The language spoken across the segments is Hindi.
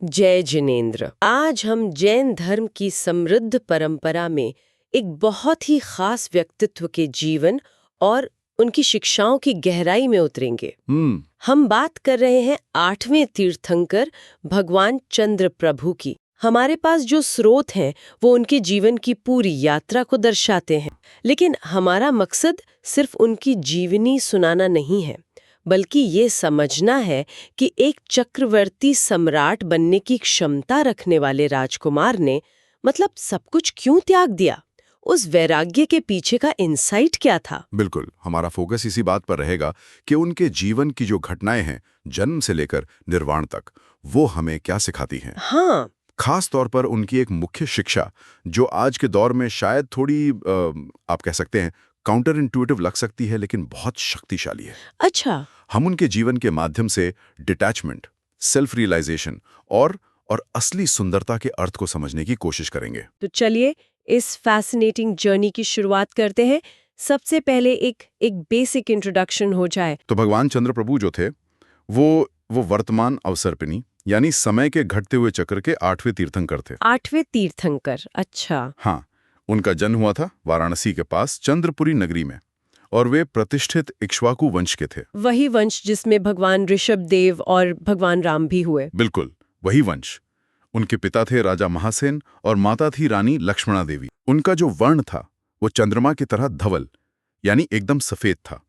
जय जिनेंद्र। आज हम जैन धर्म की समृद्ध परंपरा में एक बहुत ही खास व्यक्तित्व के जीवन और उनकी शिक्षाओं की गहराई में उतरेंगे। हम बात कर रहे हैं 8वें तीर्थंकर भगवान चंद्र प्रभु की। हमारे पास जो स्रोत हैं वो उनके जीवन की पूरी यात्रा को दर्शाते हैं, लेकिन हमारा मकसद सिर्फ उनकी जीवनी सुनाना नहीं है, बल्कि ये समझना है कि एक चक्रवर्ती सम्राट बनने की क्षमता रखने वाले राजकुमार ने मतलब सब कुछ क्यों त्याग दिया, उस वैराग्य के पीछे का इंसाइट क्या था। बिल्कुल, हमारा फोकस इसी बात पर रहेगा कि उनके जीवन की जो घटनाएं हैं, जन्म से लेकर निर्वाण तक, वो हमें क्या सिखाती हैं। हाँ, खास तौर पर उनकी एक मुख्य शिक्षा, जो आज के दौर में शायद थोड़ी आप कह सकते हैं काउंटर इंट्यूटिव लग सकती है, लेकिन बहुत शक्तिशाली है। अच्छा। हम उनके जीवन के माध्यम से डिटैचमेंट, सेल्फ रियलाइजेशन और असली सुंदरता के अर्थ को समझने की कोशिश करेंगे। तो चलिए इस फैसिनेटिंग जर्नी की शुरुआत करते हैं। सबसे पहले एक बेसिक इंट्रोडक्शन हो जाए। तो भगवान चंद्र प्रभु जो थे, वो वर्तमान अवसर्पिणी यानी समय के घटते हुए चक्र के 8वें तीर्थंकर थे। 8वें तीर्थंकर, अच्छा। हाँ, उनका जन्म हुआ था वाराणसी के पास चंद्रपुरी नगरी में, और वे प्रतिष्ठित इक्ष्वाकु वंश के थे। वही वंश जिसमें भगवान ऋषभ देव और भगवान राम भी हुए। बिल्कुल, वही वंश। उनके पिता थे राजा महासेन और माता थी रानी लक्ष्मणा देवी। उनका जो वर्ण था वो चंद्रमा की तरह धवल यानी एकदम सफेद था,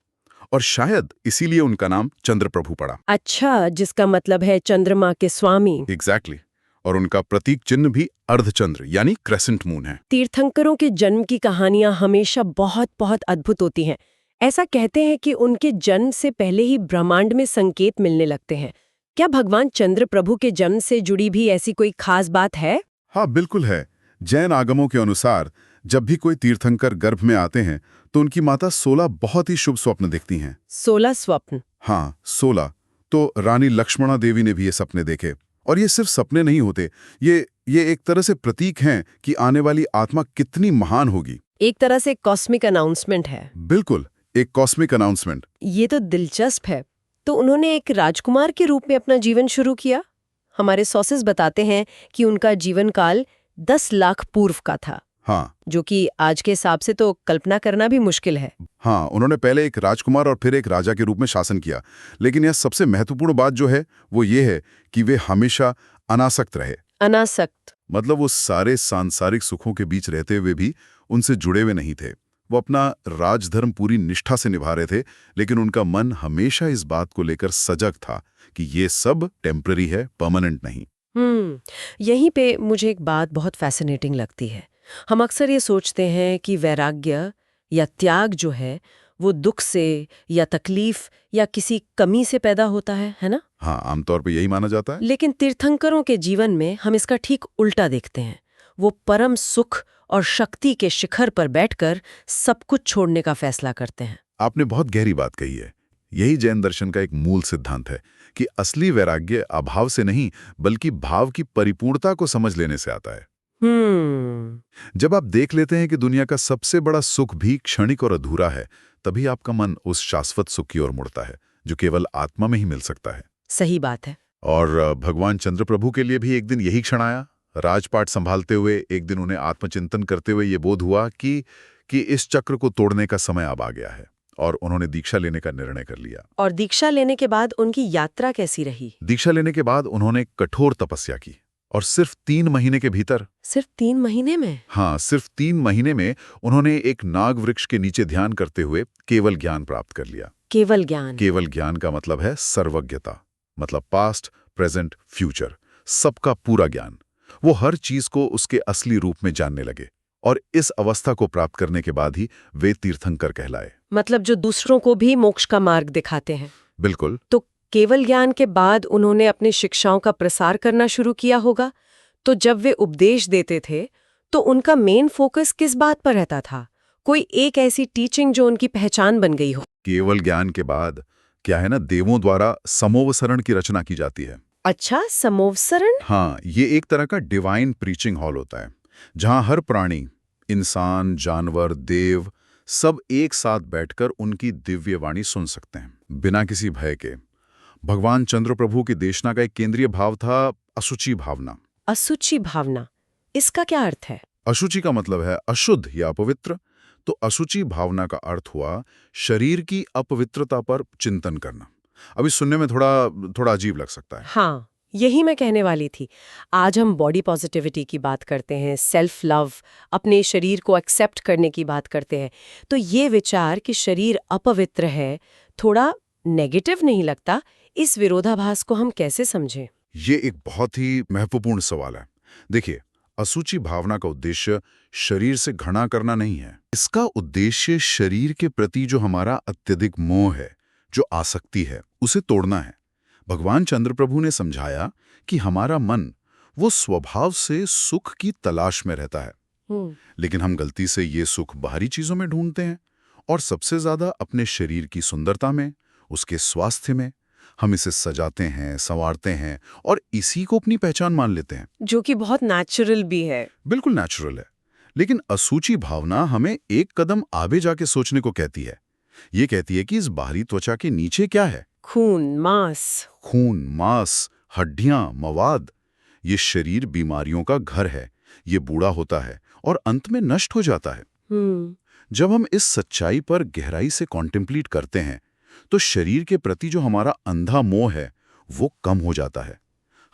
और शायद इसीलिए उनका नाम चंद्र प्रभु पड़ा। अच्छा, जिसका मतलब है चंद्रमा के स्वामी। एग्जैक्टली। और उनका प्रतीक चिन्ह भी अर्धचंद्र यानी क्रेसेंट मून है। तीर्थंकरों के जन्म की कहानियां हमेशा बहुत बहुत अद्भुत होती हैं। ऐसा कहते हैं कि उनके जन्म से पहले ही ब्रह्मांड में संकेत मिलने लगते हैं। क्या भगवान चंद्र प्रभु के जन्म से जुड़ी भी ऐसी कोई खास बात है? हाँ, बिल्कुल है। जैन आगमों के अनुसार जब भी कोई तीर्थंकर गर्भ में आते हैं तो उनकी माता 16 बहुत ही शुभ स्वप्न देखती हैं। 16 स्वप्न? हाँ, 16। तो रानी लक्ष्मणा देवी ने भी ये सपने देखे, और ये सिर्फ सपने नहीं होते, ये एक तरह से प्रतीक हैं कि आने वाली आत्मा कितनी महान होगी। एक तरह से कॉस्मिक अनाउंसमेंट है। बिल्कुल, एक कॉस्मिक अनाउंसमेंट। ये तो दिलचस्प है। तो उन्होंने एक राजकुमार के रूप में अपना जीवन शुरू किया। हमारे सोर्सेज बताते हैं कि उनका जीवन काल 10 लाख पूर्व का था। हाँ, जो कि आज के हिसाब से तो कल्पना करना भी मुश्किल है। हाँ, उन्होंने पहले एक राजकुमार और फिर एक राजा के रूप में शासन किया, लेकिन यह सबसे महत्वपूर्ण बात जो है वो ये है कि वे हमेशा अनासक्त रहे। अनासक्त मतलब वो सारे सांसारिक सुखों के बीच रहते हुए भी उनसे जुड़े हुए नहीं थे। वो अपना राजधर्म पूरी निष्ठा से निभा रहे थे, लेकिन उनका मन हमेशा इस बात को लेकर सजग था कि ये सब टेम्पररी है, परमानेंट नहीं। यहीं पे मुझे एक बात बहुत फैसिनेटिंग लगती है। हम अक्सर ये सोचते हैं कि वैराग्य या त्याग जो है वो दुख से या तकलीफ या किसी कमी से पैदा होता है ना? हाँ, आमतौर पे यही माना जाता है। लेकिन तीर्थंकरों के जीवन में हम इसका ठीक उल्टा देखते हैं। वो परम सुख और शक्ति के शिखर पर बैठकर सब कुछ छोड़ने का फैसला करते हैं। आपने बहुत गहरी बात कही है। यही जैन दर्शन का एक मूल सिद्धांत है कि असली वैराग्य अभाव से नहीं, बल्कि भाव की परिपूर्णता को समझ लेने से आता है। जब आप देख लेते हैं कि दुनिया का सबसे बड़ा सुख भी क्षणिक और अधूरा है, तभी आपका मन उस शाश्वत सुख की ओर मुड़ता है जो केवल आत्मा में ही मिल सकता है। सही बात है। और भगवान चंद्र प्रभु के लिए भी एक दिन यही क्षण आया। राजपाट संभालते हुए एक दिन उन्हें आत्मचिंतन करते हुए ये बोध हुआ कि इस चक्र को तोड़ने का समय अब आ गया है, और उन्होंने दीक्षा लेने का निर्णय कर लिया। और दीक्षा लेने के बाद उनकी यात्रा कैसी रही? दीक्षा लेने के बाद उन्होंने कठोर तपस्या की, और सिर्फ 3 महीने के भीतर। सिर्फ 3 महीने में? हाँ, सिर्फ 3 महीने में उन्होंने एक नाग वृक्ष के नीचे ध्यान करते हुए केवल ज्ञान प्राप्त कर लिया। केवल ज्ञान? केवल ज्ञान का मतलब है सर्वज्ञता, मतलब पास्ट, प्रेजेंट, फ्यूचर, सबका पूरा ज्ञान। वो हर चीज को उसके असली रूप में जानने लगे, और इस अवस्था को प्राप्त करने के बाद ही वे तीर्थंकर कहलाए। मतलब जो दूसरों को भी मोक्ष का मार्ग दिखाते हैं। बिल्कुल। तो केवल ज्ञान के बाद उन्होंने अपनी शिक्षाओं का प्रसार करना शुरू किया होगा। तो जब वे उपदेश देते थे तो उनका मेन फोकस किस बात पर रहता था? कोई एक ऐसी टीचिंग जो उनकी पहचान बन गई हो? केवल ज्ञान के बाद क्या है ना, देवों द्वारा समोवसरण की रचना की जाती है। अच्छा, समोवसरण? हाँ, ये एक तरह का डिवाइन प्रीचिंग हॉल होता है, जहां हर प्राणी, इंसान, जानवर, देव, सब एक साथ बैठकर उनकी दिव्य वाणी सुन सकते हैं, बिना किसी भय के। भगवान चंद्र प्रभु की देशना का एक केंद्रीय भाव था अशुचि भावना। असुचि भावना, इसका क्या अर्थ है? अशुचि का मतलब है अशुद्ध या अपवित्र, तो अशुचि भावना का अर्थ हुआ शरीर की अपवित्रता पर चिंतन करना। अभी सुनने में थोड़ा अजीब लग सकता है। हाँ, यही मैं कहने वाली थी। आज हम बॉडी पॉजिटिविटी की बात करते हैं, सेल्फ लव, अपने शरीर को एक्सेप्ट करने की बात करते हैं। तो ये विचार कि शरीर अपवित्र है, थोड़ा नेगेटिव नहीं लगता? इस विरोधाभास को हम कैसे समझें? ये एक बहुत ही महत्वपूर्ण सवाल है। देखिए, अशुचि भावना का उद्देश्य शरीर से घृणा करना नहीं है। इसका उद्देश्य शरीर के प्रति जो हमारा अत्यधिक मोह है, जो आसक्ति है, उसे तोड़ना है। भगवान चंद्र प्रभु ने समझाया कि हमारा मन वो स्वभाव से सुख की तलाश में रहता है, लेकिन हम गलती से ये सुख बाहरी चीजों में ढूंढते हैं, और सबसे ज्यादा अपने शरीर की सुंदरता में, उसके स्वास्थ्य में। हम इसे सजाते हैं, संवारते हैं और इसी को अपनी पहचान मान लेते हैं, जो कि बहुत नेचुरल भी है। बिल्कुल नेचुरल है। लेकिन अशुचि भावना हमें एक कदम आगे जाके सोचने को कहती है। ये कहती है कि इस बाहरी त्वचा के नीचे क्या है? खून, मांस, हड्डियां, मवाद। ये शरीर बीमारियों का घर है। ये बूढ़ा होता है और अंत में नष्ट हो जाता है। जब हम इस सच्चाई पर गहराई से कॉन्टेम्पलेट करते हैं, तो शरीर के प्रति जो हमारा अंधा मोह है, वो कम हो जाता है।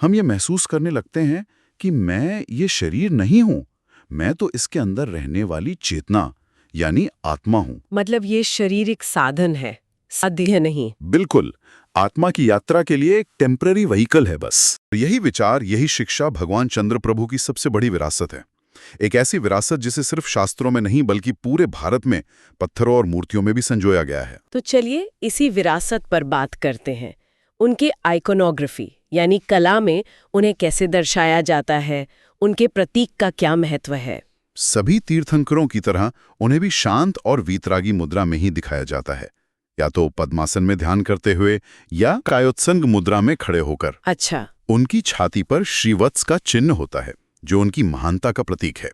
हम ये महसूस करने लगते हैं कि मैं ये शरीर नहीं हूं, मैं तो इसके अंदर रहने वाली चेतना यानी आत्मा हूं। मतलब ये शरीर एक साधन है, साध्य नहीं। बिल्कुल, आत्मा की यात्रा के लिए एक टेम्पररी व्हीकल है बस। यही विचार, यही शिक्षा भगवान चंद्र प्रभु की सबसे बड़ी विरासत है। एक ऐसी विरासत जिसे सिर्फ शास्त्रों में नहीं बल्कि पूरे भारत में पत्थरों और मूर्तियों में भी संजोया गया है। तो चलिए इसी विरासत पर बात करते हैं। उनके आइकोनोग्राफी यानी कला में उन्हें कैसे दर्शाया जाता है, उनके प्रतीक का क्या महत्व है? सभी तीर्थंकरों की तरह उन्हें भी शांत और वीतरागी मुद्रा में ही दिखाया जाता है, या तो पद्मासन में ध्यान करते हुए या कायोत्संग मुद्रा में खड़े होकर। अच्छा। उनकी छाती पर श्रीवत्स का चिन्ह होता है, जो उनकी महानता का प्रतीक है,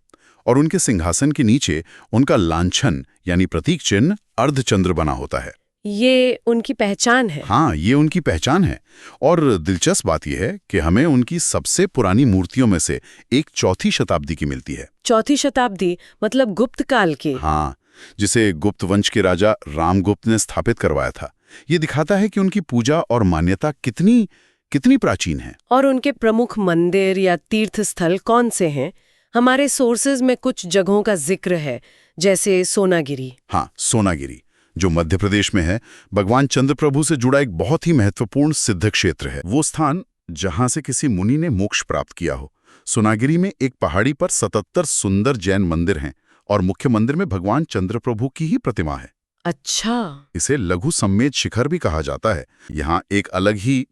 और उनके सिंहासन के नीचे उनका लांछन यानी प्रतीक चिन्ह अर्धचंद्र बना होता है। ये उनकी पहचान है? हाँ, ये उनकी पहचान है। और दिलचस्प बात यह है कि हमें उनकी सबसे पुरानी मूर्तियों में से एक 4वीं शताब्दी की मिलती है। 4वीं शताब्दी मतलब गुप्त काल की? हाँ, जिसे गुप्त वंश के राजा रामगुप्त ने स्थापित करवाया था। ये दिखाता है कि उनकी पूजा और मान्यता कितनी प्राचीन है। और उनके प्रमुख मंदिर या तीर्थ स्थल कौन से हैं? हमारे सोर्सेज में कुछ जगहों का जिक्र है, जैसे सोनागिरी। हाँ, सोनागिरी, जो मध्य प्रदेश में है, भगवान चंद्र प्रभु से जुड़ा एक बहुत ही महत्वपूर्ण सिद्ध क्षेत्र है। वो स्थान जहां से किसी मुनि ने मोक्ष प्राप्त किया हो। सोनागिरी में एक पहाड़ी पर 77 सुंदर जैन मंदिर हैं, और मुख्य मंदिर में भगवान चंद्र प्रभु की ही प्रतिमा है। अच्छा। इसे लघु सम्मेद शिखर भी कहा जाता है। यहाँ एक अलग ही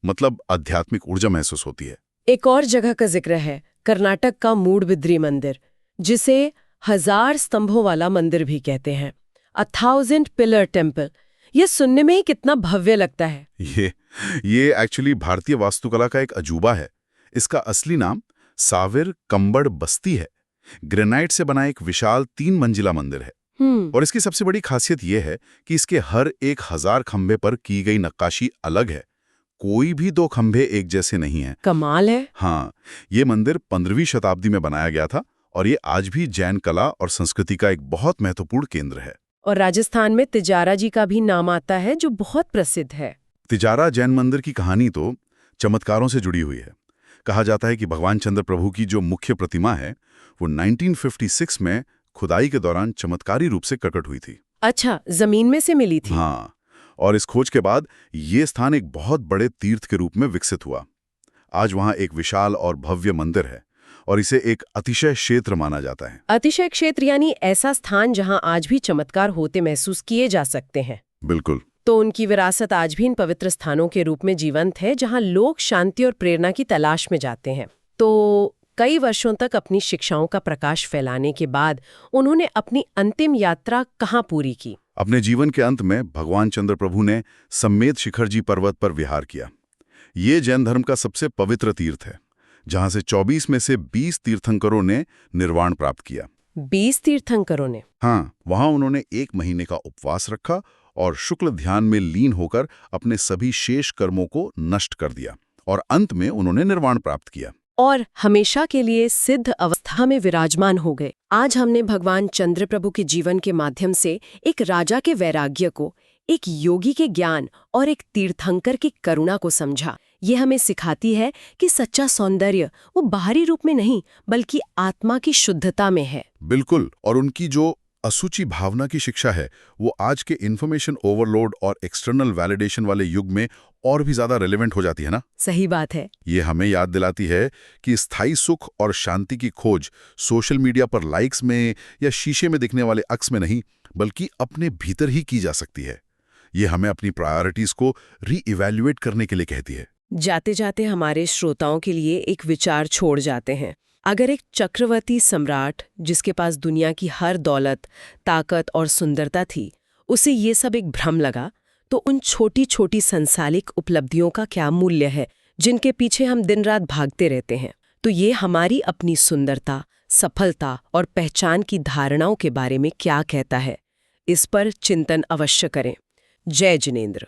आध्यात्मिक ऊर्जा महसूस होती है। एक और जगह का जिक्र है, कर्नाटक का मूडबिद्री मंदिर, जिसे 1000 स्तंभों वाला मंदिर भी कहते हैं, 1000 पिलर टेम्पल। ये सुनने में ही कितना भव्य लगता है। ये एक्चुअली भारतीय वास्तुकला का एक अजूबा है। इसका असली नाम साविर कंबड़ बस्ती है। ग्रेनाइट से बना एक विशाल 3 मंजिला मंदिर है। और इसकी सबसे बड़ी खासियत यह है कि इसके हर एक 1000 खंभे पर की गई नक्काशी अलग है। कोई भी 2 खंभे एक जैसे नहीं हैं। कमाल है। हाँ, ये मंदिर 15वीं शताब्दी में बनाया गया था, और ये आज भी जैन कला और संस्कृति का एक बहुत महत्वपूर्ण केंद्र है। और राजस्थान में तिजारा जी का भी नाम आता है, जो बहुत प्रसिद्ध है। तिजारा जैन मंदिर की कहानी तो चमत्कारों से जुड़ी हुई है। कहा जाता है कि भगवान चंद्र प्रभु की जो मुख्य प्रतिमा है, वो 1956 में खुदाई के दौरान चमत्कारी रूप से प्रकट हुई थी। अच्छा, जमीन में से मिली थी? हाँ, और इस खोज के बाद ये स्थान एक बहुत बड़े तीर्थ के रूप में विकसित हुआ। आज वहाँ एक विशाल और भव्य मंदिर है, और इसे एक अतिशय क्षेत्र माना जाता है। अतिशय क्षेत्र यानी ऐसा स्थान जहां आज भी चमत्कार होते महसूस किए जा सकते हैं। बिल्कुल। तो उनकी विरासत आज भी इन पवित्र स्थानों के रूप में जीवंत है, जहां लोग शांति और प्रेरणा की तलाश में जाते हैं। तो कई वर्षों तक अपनी शिक्षाओं का प्रकाश फैलाने के बाद उन्होंने अपनी अंतिम यात्रा कहाँ पूरी की? अपने जीवन के अंत में भगवान चंद्र प्रभु ने सम्मेद शिखरजी पर्वत पर विहार किया। ये जैन धर्म का सबसे पवित्र तीर्थ है, जहां से 24 में से 20 तीर्थंकरों ने निर्वाण प्राप्त किया। 20 तीर्थंकरों ने? हाँ, वहां उन्होंने 1 महीने का उपवास रखा और शुक्ल ध्यान में लीन होकर अपने सभी शेष कर्मों को नष्ट कर दिया और अंत में उन्होंने निर्वाण प्राप्त किया और हमेशा के लिए सिद्ध अवस्था में विराजमान हो गए। आज हमने भगवान चंद्रप्रभु के जीवन के माध्यम से एक राजा के वैराग्य को, एक योगी के ज्ञान और एक तीर्थंकर की करुणा को समझा। ये हमें सिखाती है कि सच्चा सौंदर्य वो बाहरी रूप में नहीं बल्कि आत्मा की शुद्धता में है। बिल्कुल, और उनकी जो असुचि भावना की शिक्षा है वो आज के इन्फॉर्मेशन ओवरलोड और एक्सटर्नल वैलिडेशन वाले युग में और भी ज्यादा रेलेवेंट हो जाती है ना। सही बात है। ये हमें याद दिलाती है कि स्थायी सुख और शांति की खोज सोशल मीडिया पर लाइक्स में या शीशे में दिखने वाले अक्स में नहीं बल्कि अपने भीतर ही की जा सकती है। ये हमें अपनी प्रायोरिटीज को रीइवैल्यूएट करने के लिए कहती है। जाते जाते हमारे श्रोताओं के लिए एक विचार छोड़ जाते हैं। अगर एक चक्रवर्ती सम्राट जिसके पास दुनिया की हर दौलत, ताकत और सुंदरता थी, उसे ये सब एक भ्रम लगा, तो उन छोटी छोटी संसारिक उपलब्धियों का क्या मूल्य है जिनके पीछे हम दिन रात भागते रहते हैं। तो ये हमारी अपनी सुंदरता, सफलता और पहचान की धारणाओं के बारे में क्या कहता है, इस पर चिंतन अवश्य करें। जय जिनेंद्र।